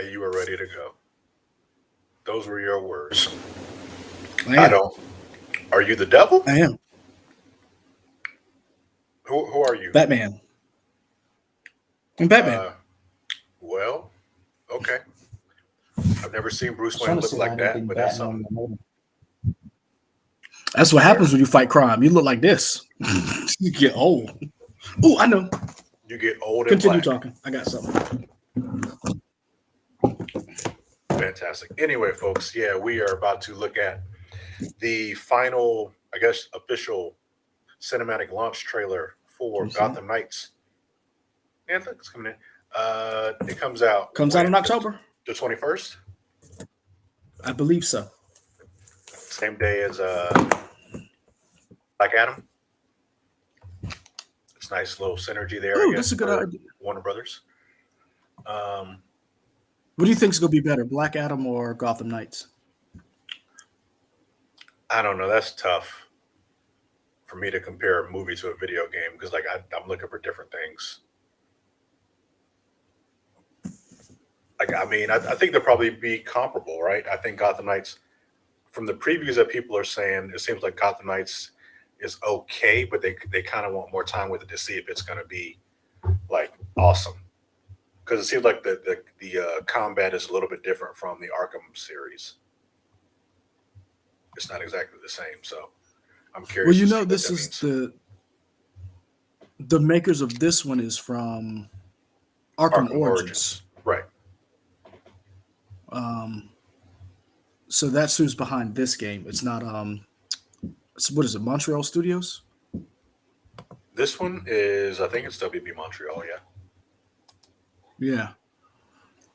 say you were ready to go. Those were your words. I I am. don't. Are you the devil? I am. Who are you? Batman. I'm Batman. Uh, well, okay. I've never seen I was Bruce trying Wayne to look see if I like had that, anything but that's batting something. on the motor. That's what Fair. happens when you fight crime. You look like this. You get old. Oh, I know. You get old and Continue black. talking. I got something. Fantastic. Anyway, folks, yeah, we are about to look at the final, I guess, official cinematic launch trailer for Can you see it? Gotham Knights. Yeah, I think it's coming in. It comes out Comes out in October. the 21st, I believe so. same day as Black Adam. It's nice little synergy there, I Ooh, guess, that's a good for idea. Warner Brothers. What do you think is going to be better, Black Adam or Gotham Knights? I don't know. That's tough for me to compare a movie to a video game because, like, I'm looking for different things. Like, I mean, I think they'll probably be comparable, right? I think Gotham Knights, from the previews that people are saying, it seems like Gotham Knights is okay, but they kind of want more time with it to see if it's going to be like awesome. Because it seems like the combat is a little bit different from the Arkham series. It's not exactly the same, so I'm Well, curious you to know, see what this that is means. the makers of this one is from Arkham Arkham Origins. Origins, right? Um, so that's who's behind this game. It's not what is it? Montreal Studios. This one is, I think it's WB Montreal, yeah. Yeah,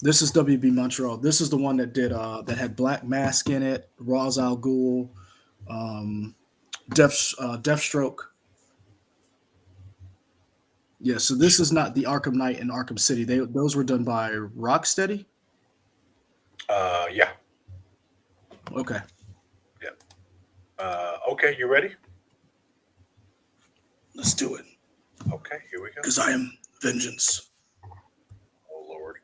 this is WB Montreal. This is the one that did that had Black Mask in it, Ra's al Ghul, um, Deathstroke. Yeah, so this is not the Arkham Knight and Arkham City. Those were done by Rocksteady. Yeah, Okay, yeah. Okay, you ready? let's do it. Okay, here we go. Because I am vengeance. Oh Lord.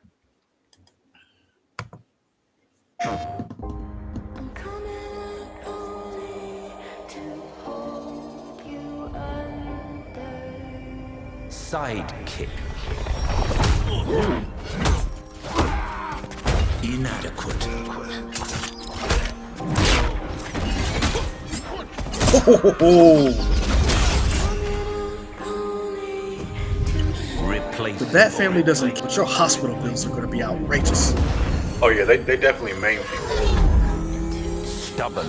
I'm coming only to hold you under. Sidekick. Inadequate. Oh, Only Replace. the Bat family doesn't. But your hospital bills are going to be outrageous. Oh yeah, they definitely maim people. Stubborn.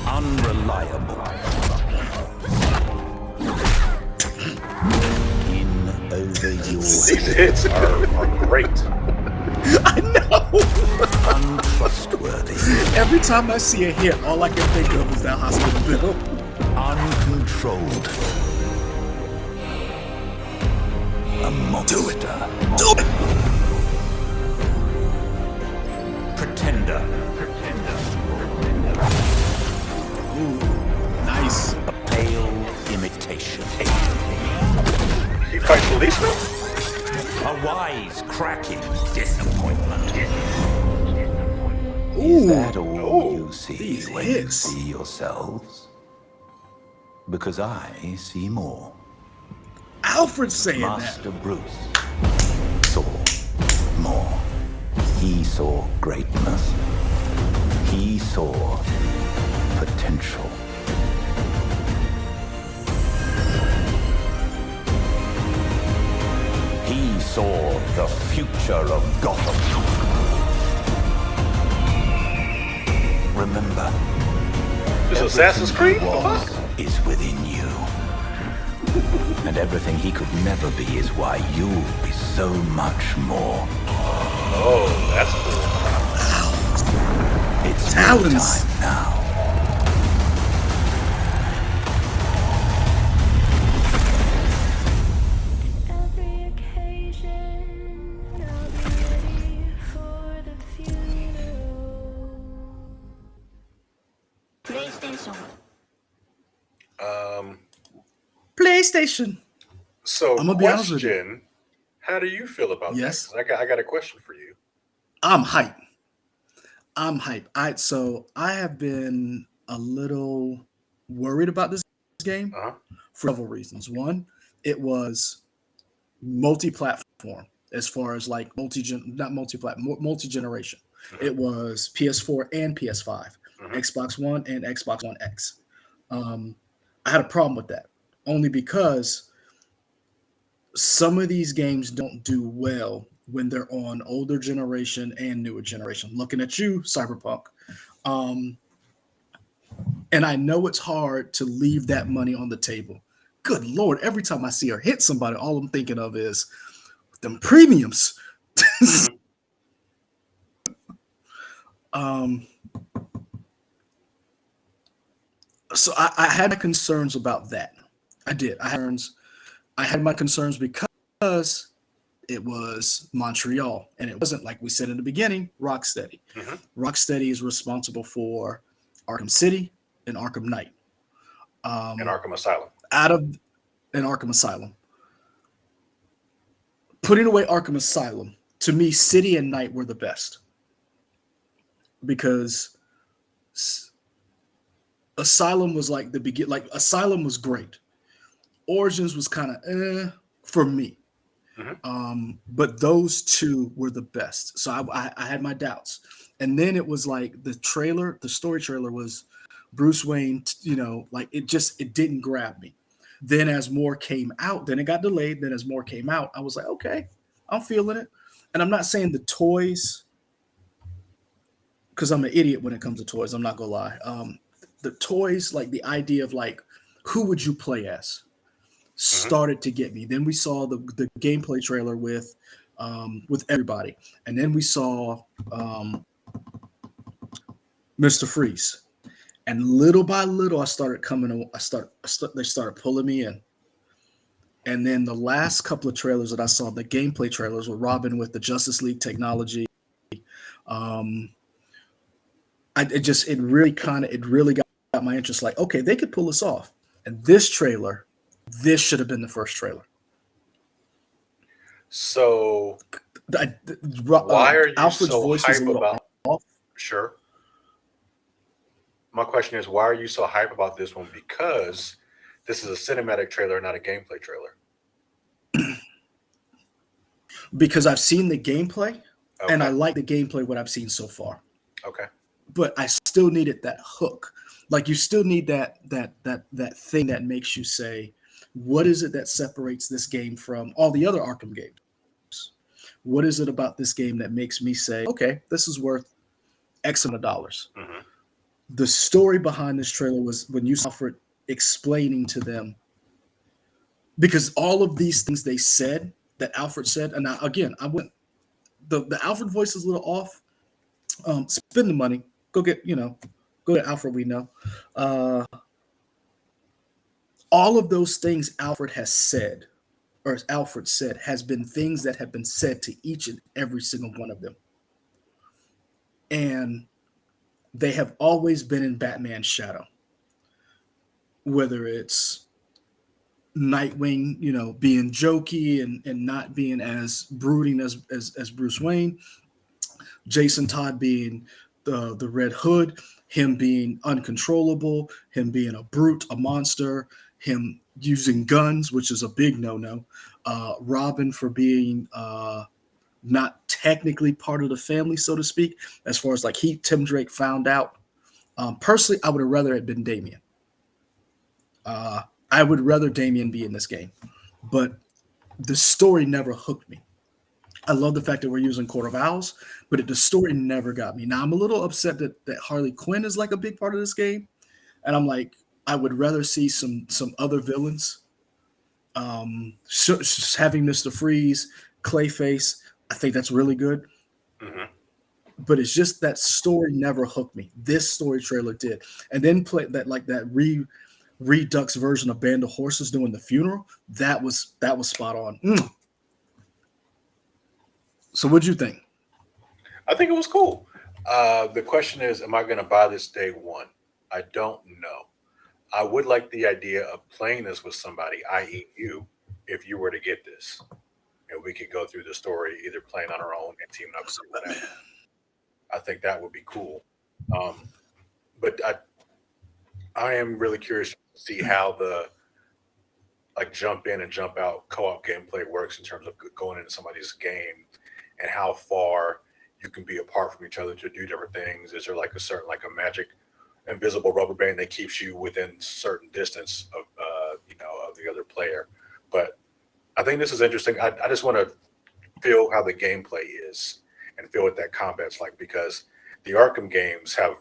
Unreliable. In over your These hits are great. I know. untrustworthy, Every time I see a hit, all I can think of is that hospital bill. uncontrolled. A monster. Do it. Pretender. Ooh, nice. A pale imitation. He fights policemen? A wise, cracking disappointment. Ooh, Is that all Oh, you see these when hits. you see yourselves? Because I see more. Alfred's saying Master Bruce saw more. He saw greatness. He saw potential. He saw the future of Gotham. Remember, This is Assassin's Creed? everything he was is within you. And everything he could never be is why you'll be so much more. Oh, that's cool. It's Talons. your time now. every occasion, I'll be ready for the funeral. Um, PlayStation. So, I'm gonna be honest with you. question: how do you feel about that? Yes, Because I got a question for you. I'm hype. I'm hype. I have been a little worried about this game Uh huh. for several reasons. One, it was multi-platform as far as like not multi-platform, multi-generation. Hmm. It was PS4 and PS5, Hmm. Xbox One and Xbox One X. Um, I had a problem with that only because some of these games don't do well when they're on older generation and newer generation. Looking at you, Cyberpunk. Um, and I know it's hard to leave that money on the table. Good Lord, every time I see her hit somebody, all I'm thinking of is them premiums. Hmm. um, so I had my concerns about that. I did. I had my concerns because it was Montreal, and it wasn't like we said in the beginning, Rocksteady. Hmm. Rocksteady is responsible for Arkham City and Arkham Knight. And Um, Arkham Asylum. out of an Arkham Asylum, putting away Arkham Asylum, to me, City and Knight were the best because Asylum was like the begin. Like Asylum was great. Origins was kind of for me. Hmm. But those two were the best. So I had my doubts, and then it was like the story trailer was Bruce Wayne. Like it didn't grab me. Then as more came out, then it got delayed. Then as more came out, I was like, okay, I'm feeling it. And I'm not saying the toys because I'm an idiot when it comes to toys. I'm not gonna lie. The toys, like the idea of like who would you play as, Hmm. started to get me. Then we saw the gameplay trailer with everybody, and then we saw um, Mr. Freeze. And little by little, I started coming. They started pulling me in. And then the last couple of trailers that I saw, the gameplay trailers, were Robin with the Justice League technology. Um, it really got my interest. Like, okay, they could pull this off. And this should have been the first trailer. So, I, why are you Alfred's so voice was a hype little about? off. Sure. My question is, why are you so hype about this one? Because this is a cinematic trailer, not a gameplay trailer. Because I've seen the gameplay and I Okay. like the gameplay what I've seen so far. Okay. But I still needed that hook. Like you still need that thing that makes you say, what is it that separates this game from all the other Arkham games? What is it about this game that makes me say, okay, this is worth X amount of dollars? Hmm. The story behind this trailer was when you saw Alfred explaining to them, because all of these things they said that Alfred said, and again, I went the Alfred voice is a little off. Spend the money, go get go to Alfred. We know all of those things Alfred has said, or as Alfred said, has been things that have been said to each and every single one of them, and they have always been in Batman's shadow. Whether it's Nightwing, being jokey and not being as brooding as Bruce Wayne, Jason Todd being the Red Hood, him being uncontrollable, him being a brute, a monster, him using guns, which is a big no-no. Robin for being not technically part of the family, so to speak, as far as like Tim Drake found out. Personally, I would have rather it been Damien. Uh, I would rather Damien be in this game, but the story never hooked me. I love the fact that we're using Court of Owls, but the story never got me. Now I'm a little upset that Harley Quinn is like a big part of this game, and I'm like, I would rather see some other villains. Having Mr. Freeze, Clayface, I think that's really good. Hmm. But it's just that story never hooked me. This story trailer did, and then play that like that Redux version of Band of Horses doing the funeral. That was spot on. So what'd you think? I think it was cool. The question is, am I going to buy this day one? I don't know. I would like the idea of playing this with somebody, i.e., you, if you were to get this, and we could go through the story either playing on our own and teaming up with someone else. I think that would be cool. Um, but I am really curious to see how the like jump in and jump out co-op gameplay works in terms of going into somebody's game and how far you can be apart from each other to do different things. Is there like a certain like a magic invisible rubber band that keeps you within certain distance of of the other player? But I think this is interesting. I just want to feel how the gameplay is and feel what that combat's like because the Arkham games have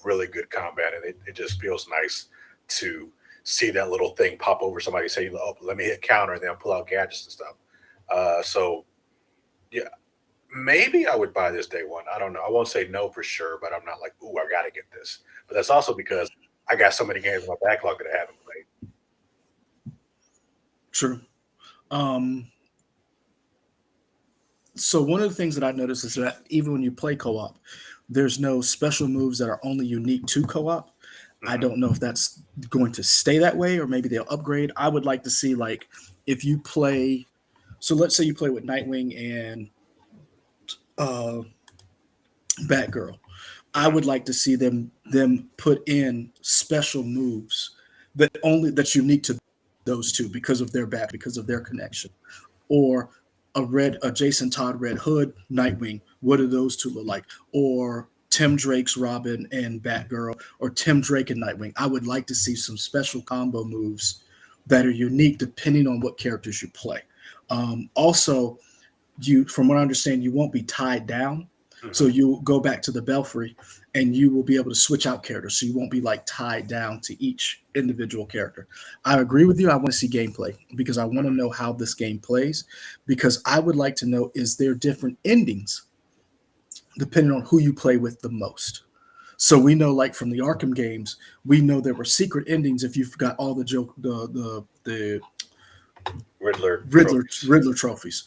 really good combat and it just feels nice to see that little thing pop over somebody say, oh, let me hit counter and then pull out gadgets and stuff. So yeah, maybe I would buy this day one. I don't know. I won't say no for sure, but I'm not like, ooh, I gotta get this. But that's also because I got so many games in my backlog that I haven't played. True. Um, so one of the things that I noticed is that even when you play co-op, there's no special moves that are only unique to co-op. I Hmm. don't know if that's going to stay that way or maybe they'll upgrade. I would like to see like if you play so let's say you play with Nightwing and uh Batgirl. I Hmm. would like to see them put in special moves that's unique to those two because of their because of their connection. Or a Jason Todd Red Hood Nightwing. What do those two look like? Or Tim Drake's Robin and Batgirl, or Tim Drake and Nightwing. I would like to see some special combo moves that are unique depending on what characters you play. Also, from what I understand, you won't be tied down. So Hmm. you'll go back to the belfry and you will be able to switch out characters. So you won't be like tied down to each individual character. I agree with you. I want to see gameplay because I want to know how this game plays. Because I would like to know, is there different endings depending on who you play with the most? So we know, like from the Arkham games, we know there were secret endings if you've got all the joke the Riddler trophies. Riddler trophies.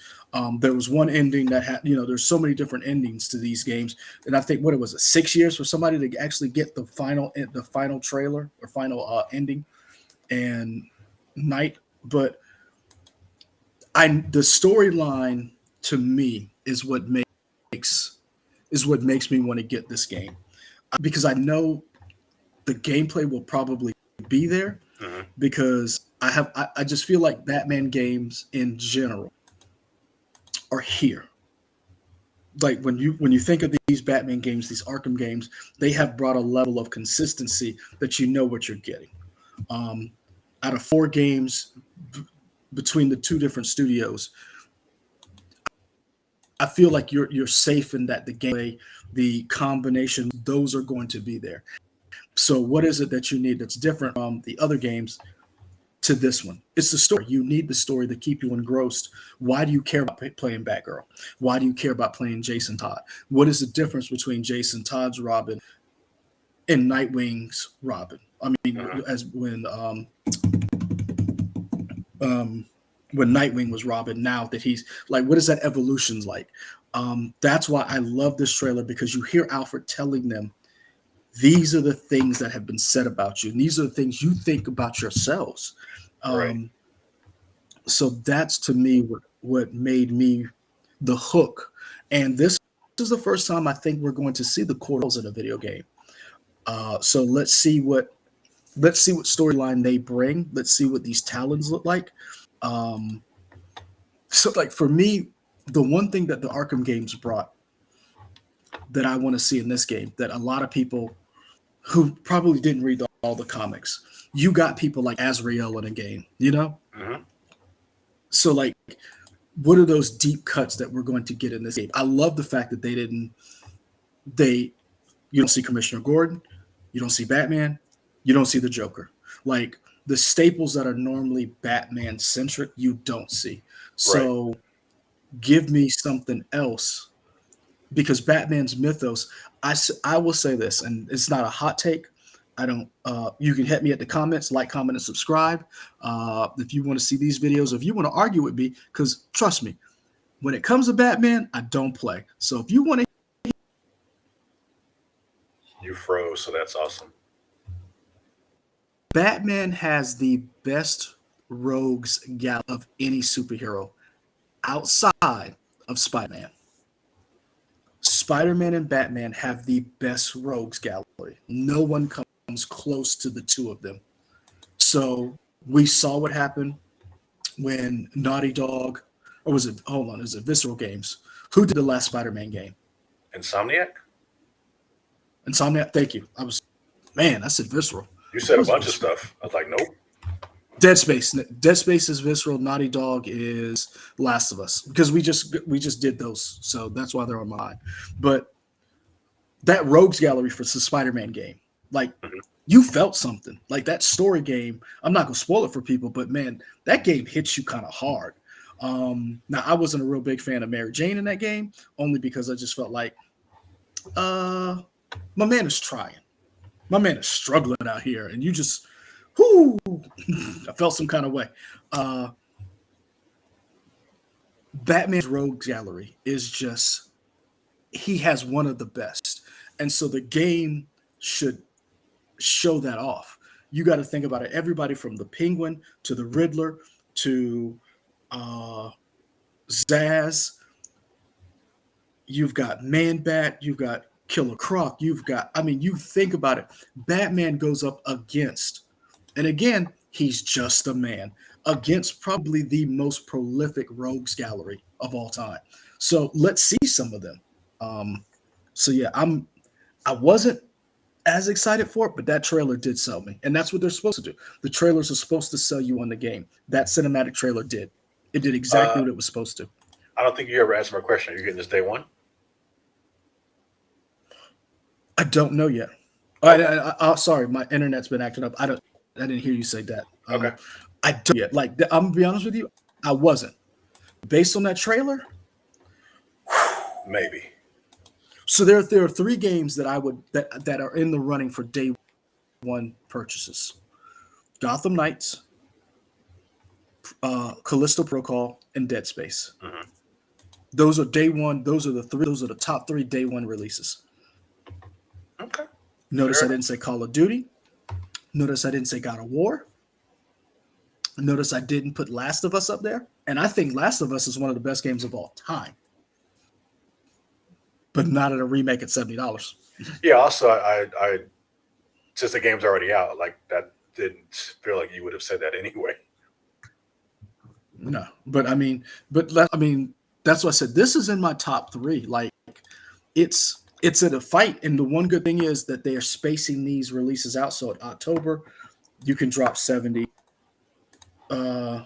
There was one ending that had, there's so many different endings to these games, and I think what it was, 6 years for somebody to actually get the final trailer or final ending and night. But the storyline to me makes is what makes me want to get this game because I know the gameplay will probably be there Hmm. because I just feel like Batman games in general are here. Like when you think of these Batman games, these Arkham games, they have brought a level of consistency that you know what you're getting. Um, Out of four games between the two different studios, I feel like you're safe in that the gameplay, the combination, those are going to be there. So what is it that you need that's different from the other games to this one? It's the story. You need the story to keep you engrossed. Why do you care about playing Batgirl? Why do you care about playing Jason Todd? What is the difference between Jason Todd's Robin and Nightwing's Robin? I mean, Hmm. as um, when Nightwing was Robin. Now that he's like, what is that evolution like? That's why I love this trailer because you hear Alfred telling them these are the things that have been said about you, and these are the things you think about yourselves. Right. Um, so that's to me what made me the hook. And this is the first time I think we're going to see the Corals in a video game. So let's see what storyline they bring. Let's see what these talons look like. Um, so like for me, the one thing that the Arkham games brought that I want to see in this game that a lot of people who probably didn't read all the comics, you got people like Azrael in a game, you know? Hmm. So like what are those deep cuts that we're going to get in this game? I love the fact that they you don't see Commissioner Gordon, you don't see Batman, you don't see the Joker. Like the staples that are normally Batman centric, you don't see. Right. So give me something else because Batman's mythos. I will say this, and it's not a hot take. I don't. You can hit me at the comments, like, comment, and subscribe. If you want to see these videos, if you want to argue with me, because trust me, when it comes to Batman, I don't play. So if you want to, You froze, so that's awesome. Batman has the best rogues gallery of any superhero outside of Spider-Man. Spider-Man and Batman have the best rogues gallery. No one comes close to the two of them. So we saw what happened when Naughty Dog, or was it? Hold on, is it Visceral Games? Who did the last Spider-Man game? Insomniac? Insomniac. Thank you. I said Visceral. You said a Was it bunch of Visceral? stuff. I was like, nope. Dead Space. Dead Space is Visceral. Naughty Dog is Last of Us because we just did those, so that's why they're on mine. But that Rogues Gallery for the Spider-Man game, like Mhm. you felt something. Like that story game. I'm not gonna spoil it for people, but man, that game hits you kind of hard. Now I wasn't a real big fan of Mary Jane in that game, only because I just felt like, uh, my man is trying. My man is struggling out here, and you just, whoo, I felt some kind of way. Uh, Batman's Rogues Gallery is just, he has one of the best, and so the game should show that off. You got to think about it. Everybody from the Penguin to the Riddler to uh, Zaz, you've got Man Bat, you've got Killer Croc, you've got, I mean, you think about it. Batman goes up against, and again, he's just a man, against probably the most prolific rogues gallery of all time. So let's see some of them. Um, so yeah, I wasn't as excited for it, but that trailer did sell me. And that's what they're supposed to do. The trailers are supposed to sell you on the game. That cinematic trailer did. It did exactly Uh, what it was supposed to. I don't think you ever answered my question. Are you getting this day one? I don't know yet. Okay. Sorry, my internet's been acting up. I didn't hear you say that. Okay. I don't yet. Like I'm gonna be honest with you, I wasn't. Based on that trailer, Maybe. so there are three games that I would that are in the running for day one purchases. Gotham Knights, Callisto Protocol, and Dead Space. Hmm. Those are day one. Those are the three. Those are the top three day one releases. Okay. Notice Fair I enough. didn't say Call of Duty. Notice I didn't say God of War. Notice I didn't put Last of Us up there. And I think Last of Us is one of the best games of all time, but not at a remake at $70. Yeah. Also, I since the game's already out, like that didn't feel like you would have said that anyway. No, but I mean, that's what I said. This is in my top three. Like it's at a fight, and the one good thing is that they are spacing these releases out. So at October, you can drop 70. Uh,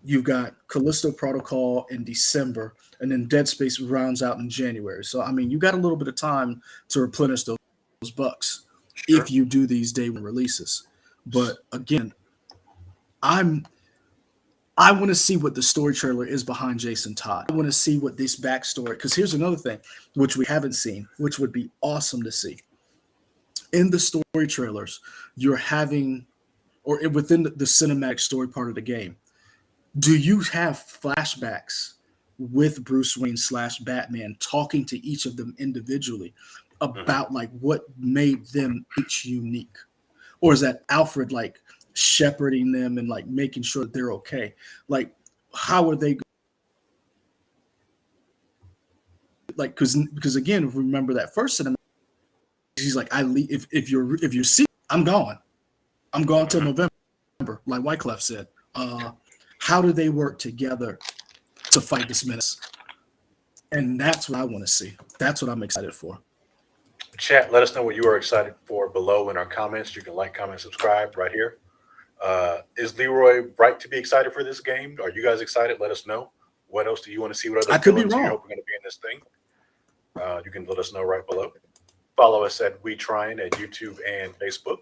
you've got Callisto Protocol in December, and then Dead Space rounds out in January. So I mean, you got a little bit of time to replenish those bucks Sure. if you do these day one releases. But again, I'm I want to see what the story trailer is behind Jason Todd. I want to see what this backstory. Because here's another thing, which we haven't seen, which would be awesome to see. In the story trailers, you're having, within the cinematic story part of the game, do you have flashbacks with Bruce Wayne slash Batman talking to each of them individually Hmm. about like what made them each unique? Or is that Alfred like shepherding them and like making sure that they're okay? Like, how are they like? Because again, if we remember that first cinema, he's like, I leave if you're sick, I'm gone. I'm gone till Hmm. November, like Wyclef said. How do they work together to fight this menace? And that's what I want to see. That's what I'm excited for. Chat. Let us know what you are excited for below in our comments. You can like, comment, subscribe right here. Is Leroy right to be excited for this game? Are you guys excited? Let us know. What else do you want to see? What other I could be villains do you wrong. hope are going to be in this thing? You can let us know right below. Follow us at We Trying at YouTube and Facebook.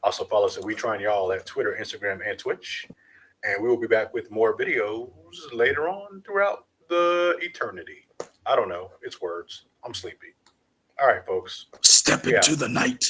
Also follow us at We Trying Y'all at Twitter, Instagram, and Twitch. And we will be back with more videos later on throughout the eternity. I don't know. It's words. I'm sleepy. All right, folks. Step Yeah. into the night.